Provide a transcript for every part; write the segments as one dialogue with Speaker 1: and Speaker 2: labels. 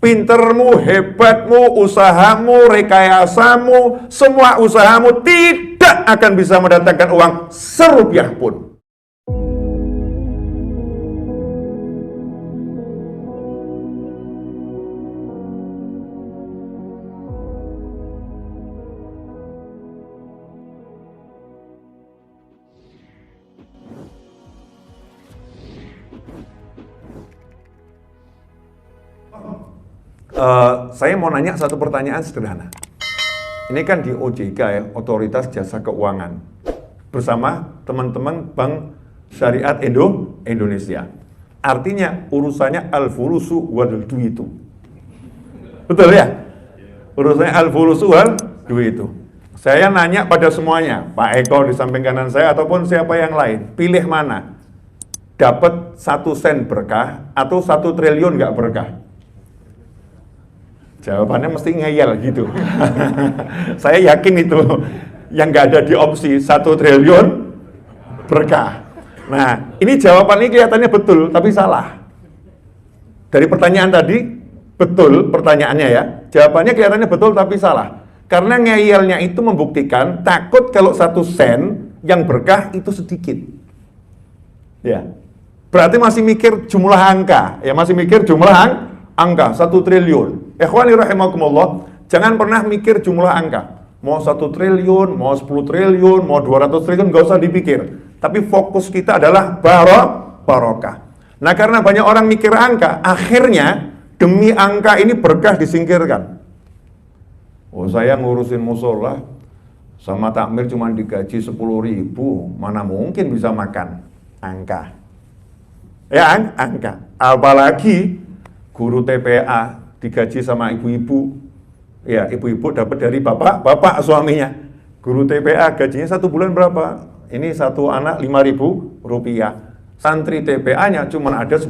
Speaker 1: Pintermu, hebatmu, usahamu, rekayasamu, semua usahamu tidak akan bisa mendatangkan uang serupiah pun. Saya mau nanya satu pertanyaan sederhana. Ini kan di OJK ya, Otoritas Jasa Keuangan, bersama teman-teman Bank Syariat Indonesia. Artinya urusannya al-fulusu wal duitu. Betul ya? Urusannya al-fulusu wal duitu. Saya nanya pada semuanya, Pak Eko di samping kanan saya ataupun siapa yang lain, pilih mana? Dapat 1 sen berkah atau 1 triliun nggak berkah? Jawabannya mesti ngeyel gitu. Saya yakin itu yang nggak ada di opsi 1 triliun berkah. Nah, ini jawabannya kelihatannya betul, tapi salah. Dari pertanyaan tadi, betul pertanyaannya ya. Jawabannya kelihatannya betul, tapi salah. Karena ngeyelnya itu membuktikan takut kalau 1 sen yang berkah itu sedikit. Ya, berarti masih mikir jumlah angka. Ya, masih mikir jumlah angka 1 triliun. Ikhwani rahimakumullah, jangan pernah mikir jumlah angka. Mau 1 triliun, mau 10 triliun, mau 200 triliun, gak usah dipikir. Tapi fokus kita adalah barokah. Nah, karena banyak orang mikir angka, akhirnya demi angka ini berkah disingkirkan. Oh, saya ngurusin musola sama takmir cuma digaji 10.000, mana mungkin bisa makan angka. Ya, angka. Apalagi guru TPA digaji sama ibu-ibu, ya ibu-ibu dapat dari bapak suaminya. Guru TPA gajinya 1 bulan berapa? Ini 1 anak 5.000 rupiah. Santri TPA-nya cuma ada 10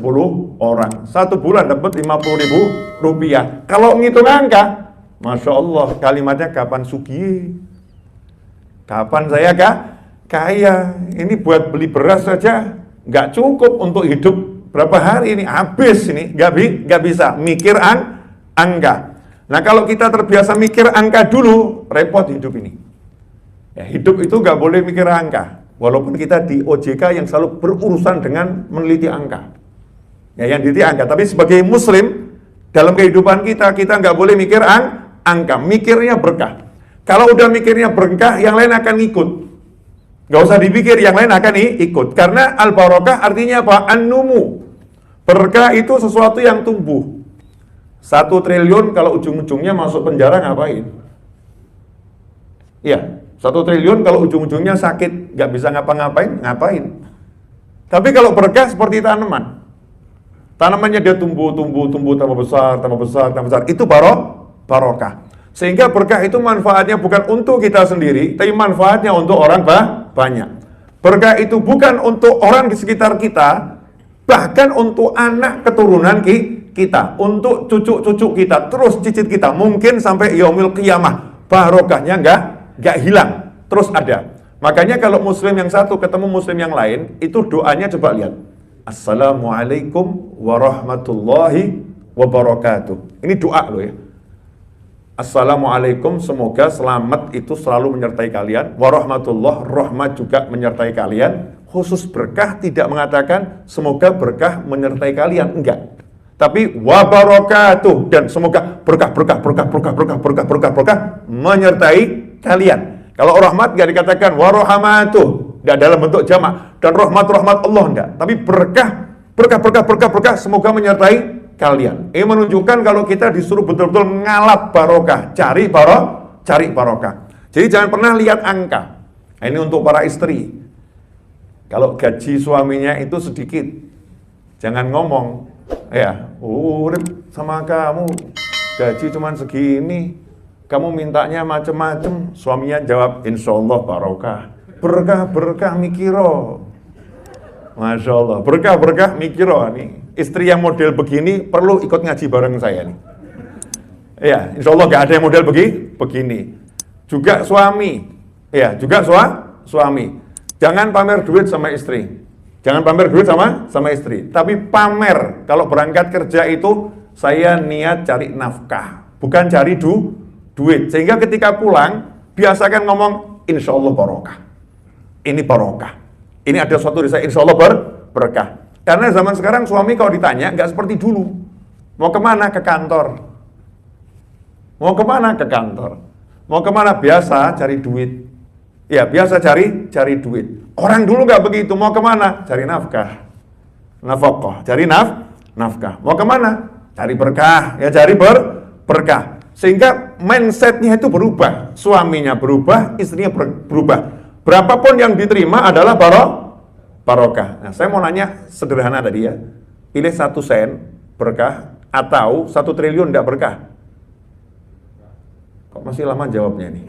Speaker 1: orang. 1 bulan dapat 50.000 rupiah. Kalau ngitung angka, Masya Allah, kalimatnya kapan sugih? Kapan saya kaya? Ini buat beli beras saja nggak cukup untuk hidup berapa hari ini, habis ini, nggak bisa mikir angka. Nah, kalau kita terbiasa mikir angka dulu, repot hidup ini. Ya, hidup itu nggak boleh mikir angka. Walaupun kita di OJK yang selalu berurusan dengan meneliti angka. Ya, yang diliti angka. Tapi sebagai muslim, dalam kehidupan kita nggak boleh mikir angka. Mikirnya berkah. Kalau udah mikirnya berkah, yang lain akan ikut. Nggak usah dipikir, yang lain akan ikut. Karena al-barokah artinya apa? An-numu. Berkah itu sesuatu yang tumbuh. 1 triliun kalau ujung-ujungnya masuk penjara ngapain? Iya, 1 triliun kalau ujung-ujungnya sakit, nggak bisa ngapa-ngapain, ngapain? Tapi kalau berkah seperti tanaman. Tanamannya dia tumbuh, tambah besar. Itu barokah. Sehingga berkah itu manfaatnya bukan untuk kita sendiri, tapi manfaatnya untuk orang banyak. Berkah itu bukan untuk orang di sekitar kita, bahkan untuk anak keturunan kita, untuk cucu-cucu kita, terus cicit kita, mungkin sampai yaumil qiyamah, barokahnya nggak hilang, terus ada. Makanya kalau muslim yang satu ketemu muslim yang lain, itu doanya coba lihat. Assalamualaikum warahmatullahi wabarakatuh. Ini doa loh ya. Assalamualaikum, semoga selamat itu selalu menyertai kalian. Warahmatullah, rahmat juga menyertai kalian. Khusus berkah tidak mengatakan semoga berkah menyertai kalian, enggak. Tapi wabarakatuh, dan semoga berkah menyertai kalian. Kalau rahmat enggak dikatakan warahmatuh, enggak dalam bentuk jamak, dan rahmat Allah enggak. Tapi berkah semoga menyertai kalian. Ini menunjukkan kalau kita disuruh betul-betul ngalap barokah, cari barokah. Jadi jangan pernah lihat angka. Nah, ini untuk para istri. Kalau gaji suaminya itu sedikit, jangan ngomong, ya, urip sama kamu, gaji cuma segini, kamu mintanya macem-macem. Suaminya jawab, insya Allah barokah. Berkah mikiro. Masya Allah, berkah mikiro nih. Istri yang model begini perlu ikut ngaji bareng saya nih. Ya, insya Allah gak ada yang model begini. Juga suami, ya, juga suami. Jangan pamer duit sama istri. Jangan pamer duit sama istri. Tapi pamer kalau berangkat kerja itu saya niat cari nafkah, bukan cari duit. Sehingga ketika pulang, biasakan ngomong, insya Allah barokah. Ini barokah. Ini ada suatu desa, insya Allah berkah. Karena zaman sekarang suami kalau ditanya, nggak seperti dulu. Mau kemana? Ke kantor. Mau kemana? Ke kantor. Mau kemana? Biasa cari duit. Ya, biasa cari duit. Orang dulu nggak begitu. Mau kemana? Cari nafkah. Nafkah. Cari nafkah. Mau kemana? Cari berkah. Ya, cari berkah. Sehingga mindsetnya itu berubah. Suaminya berubah, istrinya berubah. Berapapun yang diterima adalah barokah. Nah, saya mau nanya sederhana tadi ya. Pilih 1 sen berkah atau 1 triliun tidak berkah. Kok masih lama jawabnya nih?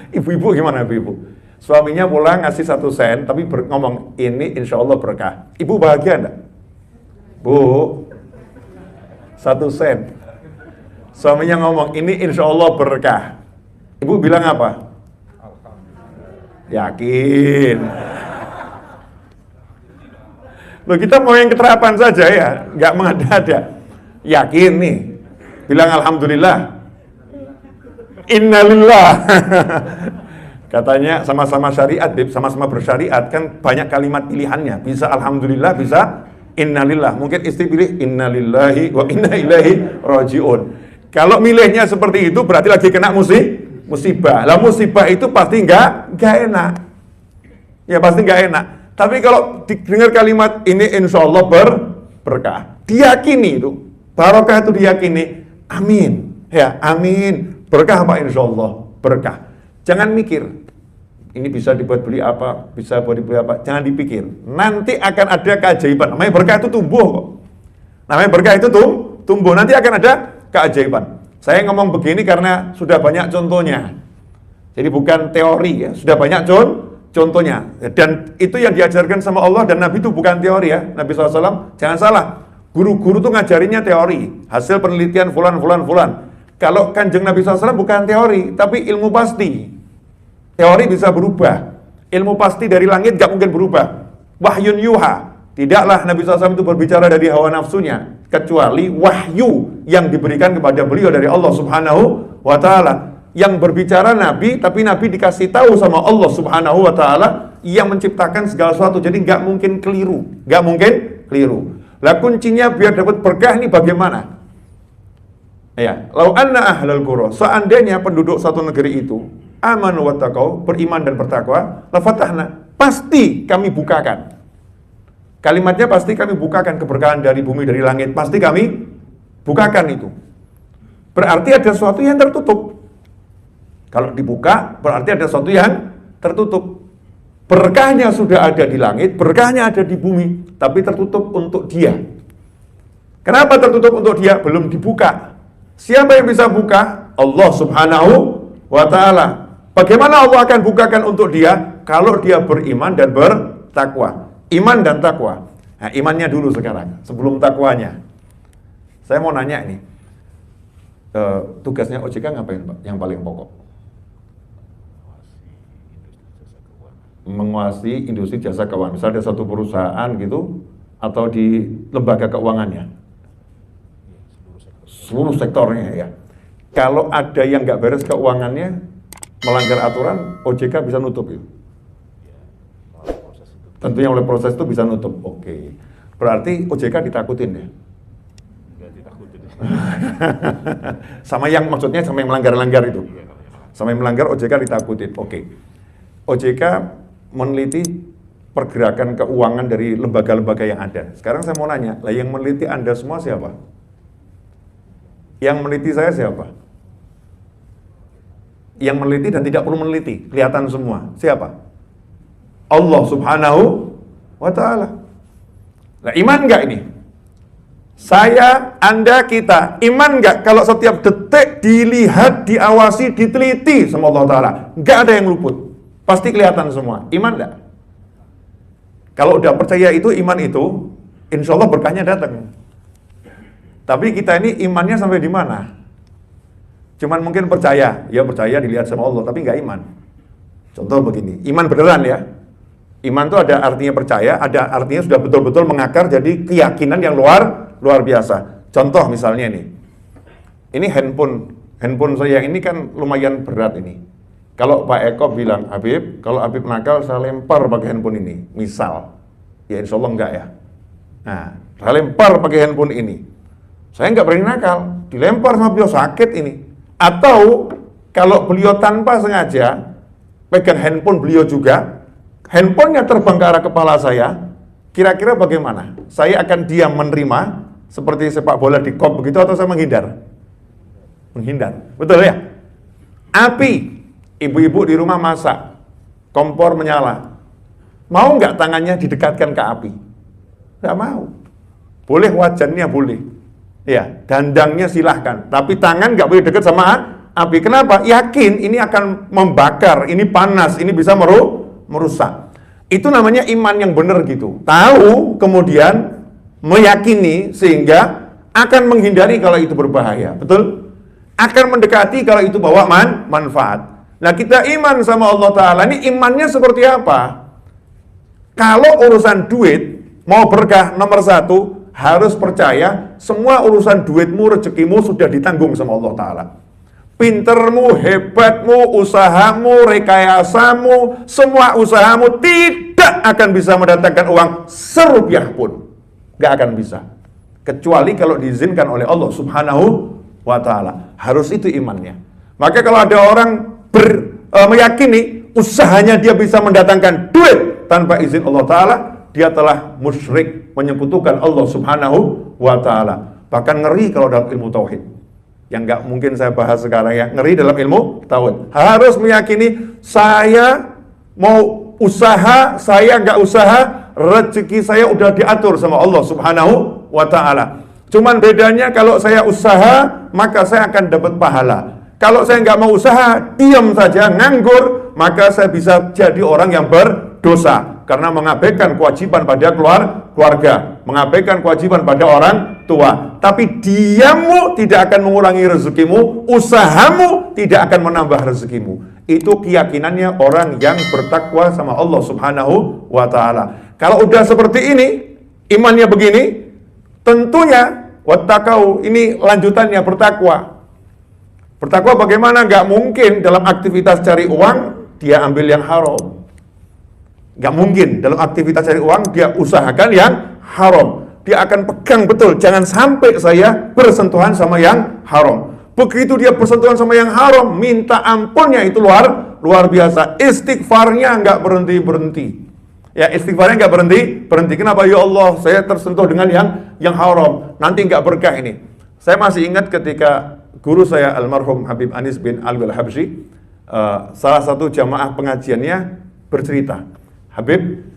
Speaker 1: Ibu-ibu gimana ibu-ibu? Suaminya pulang ngasih 1 sen, tapi ngomong, ini insya Allah berkah. Ibu bahagia enggak? Bu, 1 sen. Suaminya ngomong, ini insya Allah berkah. Ibu bilang apa? Yakin. Loh, kita mau yang keterapan saja ya, nggak mengada-ada. Yakin nih. Bilang alhamdulillah. Innalillah. Katanya sama-sama syariat, sama-sama bersyariat, kan banyak kalimat pilihannya. Bisa alhamdulillah, bisa innalillah. Mungkin istri pilih innalillahi wa inna ilaihi rajiun. Kalau milihnya seperti itu berarti lagi kena musibah. Lah musibah itu pasti nggak enak. Ya pasti nggak enak. Tapi kalau dengar kalimat ini insya Allah berkah, diyakini itu. Barokah itu diyakini. Amin. Ya, amin. Berkah apa? Insya Allah berkah. Jangan mikir, ini bisa dibuat beli apa, bisa buat dibeli apa. Jangan dipikir. Nanti akan ada keajaiban. Namanya berkah itu tumbuh kok. Namanya berkah itu tumbuh. Nanti akan ada keajaiban. Saya ngomong begini karena sudah banyak contohnya. Jadi bukan teori ya, sudah banyak contohnya. Dan itu yang diajarkan sama Allah dan Nabi itu bukan teori ya. Nabi SAW, jangan salah. Guru-guru tuh ngajarinnya teori. Hasil penelitian fulan. Kalau Kanjeng Nabi SAW bukan teori, tapi ilmu pasti. Teori bisa berubah. Ilmu pasti dari langit gak mungkin berubah. Wahyun yuha. Tidaklah Nabi SAW itu berbicara dari hawa nafsunya, kecuali wahyu yang diberikan kepada beliau dari Allah Subhanahu wa Ta'ala. Yang berbicara Nabi, tapi Nabi dikasih tahu sama Allah Subhanahu wa Ta'ala yang menciptakan segala sesuatu. Jadi gak mungkin keliru. Lah kuncinya biar dapat berkah ini bagaimana? Ya, lau anna ahlal qura, seandainya penduduk satu negeri itu amanu wattaqau, beriman dan bertakwa, la fatahna, pasti kami bukakan. Kalimatnya pasti kami bukakan keberkahan dari bumi, dari langit, pasti kami bukakan itu. Berarti ada sesuatu yang tertutup. Kalau dibuka, berarti ada sesuatu yang tertutup. Berkahnya sudah ada di langit, berkahnya ada di bumi, tapi tertutup untuk dia. Kenapa tertutup untuk dia? Belum dibuka. Siapa yang bisa buka? Allah Subhanahu wa Ta'ala. Bagaimana Allah akan bukakan untuk dia? Kalau dia beriman dan bertakwa. Iman dan takwa. Nah, imannya dulu sekarang, sebelum takwanya. Saya mau nanya ini, tugasnya OJK ngapain Pak? Yang paling pokok? Menguasai industri jasa keuangan. Misalnya ada satu perusahaan gitu, atau di lembaga keuangannya. Seluruh sektornya ya. Kalau ada yang nggak beres keuangannya, melanggar aturan, OJK bisa nutup itu. Tentunya oleh proses itu bisa nutup. Oke. Berarti OJK ditakutin ya? Nggak ditakutin. Sama yang maksudnya sama yang melanggar-langgar itu. Sama yang melanggar OJK ditakutin. Oke. OJK meneliti pergerakan keuangan dari lembaga-lembaga yang ada. Sekarang saya mau nanya, lah yang meneliti Anda semua siapa? Yang meneliti saya siapa? Yang meneliti dan tidak perlu meneliti, kelihatan semua. Siapa? Allah Subhanahu wa Ta'ala. Nah, iman nggak ini? Saya, Anda, kita, iman nggak kalau setiap detik dilihat, diawasi, diteliti sama Allah Ta'ala? Nggak ada yang luput. Pasti kelihatan semua. Iman nggak? Kalau udah percaya itu, iman itu, insya Allah berkahnya datang. Tapi kita ini imannya sampai di mana? Cuman mungkin percaya, ya percaya dilihat sama Allah, tapi nggak iman. Contoh begini, iman beneran ya. Iman itu ada artinya percaya, ada artinya sudah betul-betul mengakar jadi keyakinan yang luar biasa. Contoh misalnya ini handphone saya ini kan lumayan berat ini. Kalau Pak Eko bilang, Habib, kalau Habib nakal saya lempar pakai handphone ini, misal, ya insya Allah enggak ya. Nah, saya lempar pakai handphone ini, saya nggak berani nakal, dilempar sama beliau sakit ini. Atau kalau beliau tanpa sengaja pegang handphone beliau juga, handphonenya terbang ke arah kepala saya, kira-kira bagaimana? Saya akan diam menerima seperti sepak bola di kop begitu atau saya menghindar? Menghindar, betul ya? Api, ibu-ibu di rumah masak, kompor menyala, mau nggak tangannya didekatkan ke api? Nggak mau. Boleh wajannya boleh, ya dandangnya silahkan, tapi tangan nggak boleh dekat sama api. Kenapa? Yakin ini akan membakar, ini panas, ini bisa merusak. Itu namanya iman yang benar gitu. Tahu, kemudian meyakini sehingga akan menghindari kalau itu berbahaya, betul? Akan mendekati kalau itu bawa manfaat. Nah, kita iman sama Allah Ta'ala, ini imannya seperti apa? Kalau urusan duit, mau berkah nomor satu, harus percaya semua urusan duitmu, rezekimu sudah ditanggung sama Allah Ta'ala. Pintermu, hebatmu, usahamu, rekayasamu, semua usahamu tidak akan bisa mendatangkan uang serupiah pun. Gak akan bisa. Kecuali kalau diizinkan oleh Allah Subhanahu wa Ta'ala. Harus itu imannya. Maka kalau ada orang meyakini usahanya dia bisa mendatangkan duit tanpa izin Allah Ta'ala, dia telah musyrik, menyekutukan Allah Subhanahu wa Ta'ala. Bahkan ngeri kalau dalam ilmu tauhid, yang nggak mungkin saya bahas sekarang ya, ngeri dalam ilmu tauhid. Harus meyakini saya mau usaha, saya nggak usaha, rezeki saya udah diatur sama Allah Subhanahu wa Ta'ala. Cuman bedanya kalau saya usaha, maka saya akan dapat pahala. Kalau saya nggak mau usaha, diam saja, nganggur, maka saya bisa jadi orang yang berdosa. Karena mengabaikan kewajiban pada keluarga, mengabaikan kewajiban pada orang tua. Tapi diammu tidak akan mengurangi rezekimu, usahamu tidak akan menambah rezekimu. Itu keyakinannya orang yang bertakwa sama Allah Subhanahu wa Ta'ala. Kalau udah seperti ini, imannya begini, tentunya wattaqau, ini lanjutannya bertakwa. Bertakwa bagaimana? Gak mungkin dalam aktivitas cari uang dia ambil yang haram. Gak mungkin dalam aktivitas cari uang dia usahakan yang haram. Dia akan pegang betul, jangan sampai saya bersentuhan sama yang haram. Begitu dia bersentuhan sama yang haram, minta ampunnya itu luar biasa. Istighfarnya nggak berhenti. Ya, istighfarnya nggak berhenti. Kenapa? Ya Allah, saya tersentuh dengan yang haram. Nanti nggak berkah ini. Saya masih ingat ketika guru saya almarhum Habib Anis bin Alwi Al-Habsyi, salah satu jamaah pengajiannya bercerita, Habib,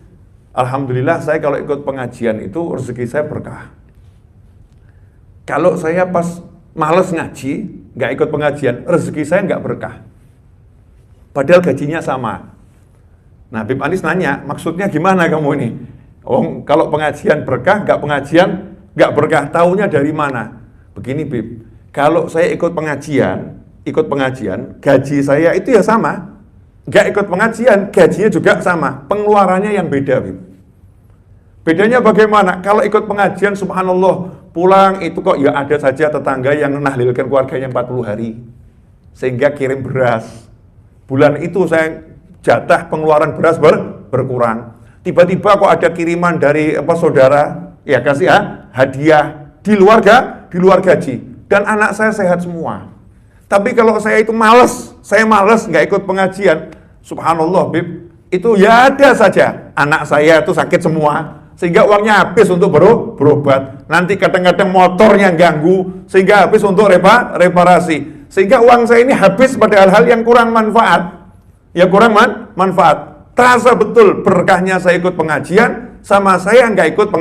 Speaker 1: alhamdulillah saya kalau ikut pengajian itu rezeki saya berkah. Kalau saya pas males ngaji, nggak ikut pengajian, rezeki saya nggak berkah. Padahal gajinya sama. Nah, Habib Anis nanya, maksudnya gimana kamu ini? Oh, kalau pengajian berkah, nggak pengajian nggak berkah. Taunya dari mana? Begini, Bib. Kalau saya ikut pengajian, gaji saya itu ya sama. Nggak ikut pengajian, gajinya juga sama. Pengeluarannya yang beda, Bib. Bedanya bagaimana? Kalau ikut pengajian, subhanallah, pulang itu kok ya ada saja tetangga yang nahlilkan keluarganya 40 hari. Sehingga kirim beras. Bulan itu saya jatah pengeluaran beras berkurang. Tiba-tiba kok ada kiriman dari saudara, ya kasih hadiah di luar gaji. Dan anak saya sehat semua. Tapi kalau saya itu malas nggak ikut pengajian, subhanallah, Bib, itu ya ada saja anak saya itu sakit semua, sehingga uangnya habis untuk berobat. Nanti kadang-kadang motornya ganggu, sehingga habis untuk reparasi. Sehingga uang saya ini habis pada hal-hal yang kurang manfaat. Ya kurang manfaat. Terasa betul berkahnya saya ikut pengajian, sama saya nggak ikut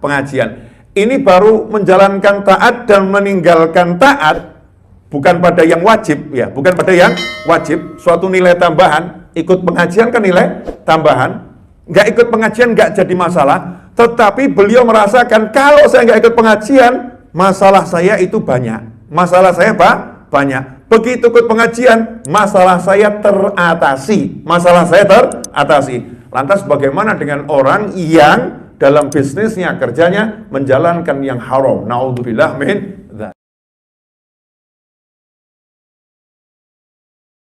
Speaker 1: pengajian. Ini baru menjalankan taat dan meninggalkan taat, bukan pada yang wajib, ya, bukan pada yang wajib, suatu nilai tambahan. Ikut pengajian kan nilai tambahan, nggak ikut pengajian nggak jadi masalah, tetapi beliau merasakan kalau saya nggak ikut pengajian, masalah saya itu banyak, masalah saya banyak. Begitu ikut pengajian, masalah saya teratasi. Lantas bagaimana dengan orang yang dalam bisnisnya, kerjanya menjalankan yang haram. Naudzubillah min dzalik.